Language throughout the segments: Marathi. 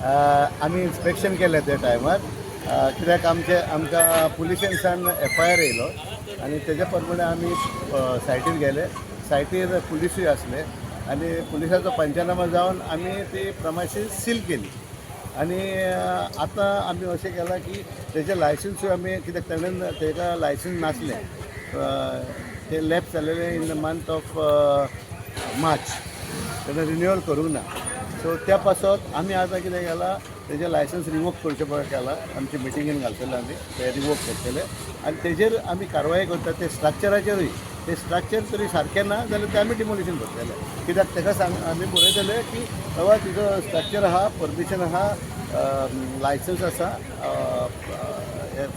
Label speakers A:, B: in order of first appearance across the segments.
A: आमी इन्स्पेक्शन केलें त्या टायमार कित्याक आमकां पुलिसांसान FIR येयलो आनी तेज्या प्रमाणे आमी सायटीर गेले. सायटीर पुलिसूय आसले आनी पुलिसाचो पंचनामा जावन आमी ती प्रमायसीस सील केली. आनी आतां आमी अशें केलां की तेजें लायसन्सूय आमी कित्याक ताणें तेका लायसन्स नासलें ते लॅप्स जालेलें in the month of March. तेन्ना रिन्युअल करूंक ना. सो त्या पासत आमी आतां कितें केलां तेजें लायसन्स रिवोक करचें पळय केलां. आमचे मिटिंगेन घालतले आमी ते रिवोक करतले आनी तेजेर आमी कारवाय करता. ते स्ट्रक्चराचेरूय ते स्ट्रक्चर तरी सारकें ना जाल्यार ते आमी डिमोलिशन करतले. कित्याक ताका आमी बरयतले की बाबा तुजो स्ट्रक्चर आहा, परमिशन आहा, लायसन्स आसा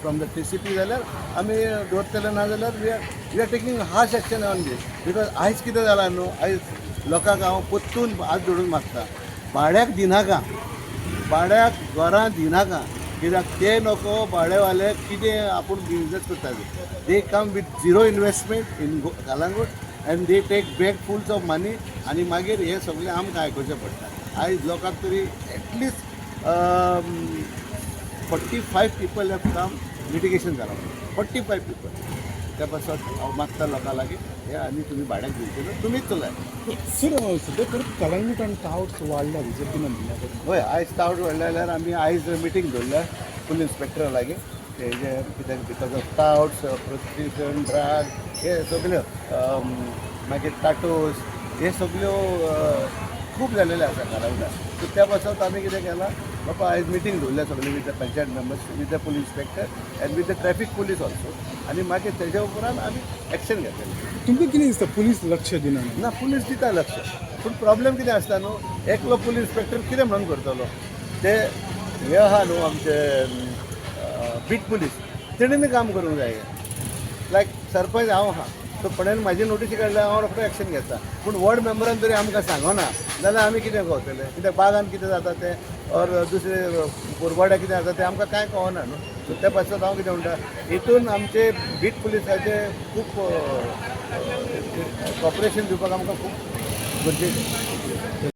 A: फ्रॉम द TCP जाल्यार आमी दवरतले. ना जाल्यार we are taking harsh action on these. Because आयज कितें जालां न्हू, आयज लोकांक हांव पोत्तून हात जोडून मागता, भाड्याक दिनाका, भाड्याक घरां दिनाका. कित्याक ते नको भाडेवाले कितें आपूण बिजनेस करता they come with zero investment in Calangute and they take bag fulls of money आनी मागीर हे सगळें आमकां आयकुचें पडटा. आयज लोकांक तरी at least 45 people have come litigation जालां. 45 पीपल. त्या पासत हांव मागता लोकां लागीं हे आनी तुमी भाड्याक दिवचे तुमीच चलाय.
B: सर सध्या परत कलंगूट आनी टावट्स वाडला रिजर्व म्हणल्यार
A: हय आयज टावट वाडले जाल्यार आमी आयज मिटींग दवरल्या फूल इन्स्पेक्टरा लागीं. तेजे कित्याक because of touts prostitution drug हे सगल्यो मागीर टाटोस हे सगल्यो खूब जालेले आसा कलंगूटात. सो त्या पासत आमी कितें केलां बाबा आयज मिटींग दवरल्या सगळे with the panchayat members, with the police inspector end with the traffic police also. आनी मागीर तेज्या उपरांत आमी एक्शन घेतलें.
B: तुमकां कितें दिसता पुलीस लक्ष दिना?
A: ना पुलीस दिता लक्ष, पूण प्रॉब्लेम कितें आसता न्हू, एकलो पुलीस इन्स्पेक्टर कितें म्हणून करतलो. ते हे आहा न्हू आमचे बीट पुलीस तेणेंनी काम करूंक जाय. लायक सरपंच हांव आहा सो कोणेन म्हाजी नोटीस काडल्या हांव रोखडो एक्शन घेता. पूण वॉर्ड मेंबरान तरी आमकां सांगना जाल्यार आमी कितें कळटलें. कित्याक बागान कितें जाता तें और दुसरे कोरबाड्या कितें जाता तें आमकां कांय कळना न्हू. सो त्या पासत हांव कितें म्हणटा हितून आमचे बीट पुलिसाचे खूब कॉपरेशन दिवपाक आमकां खूब गरजेचें.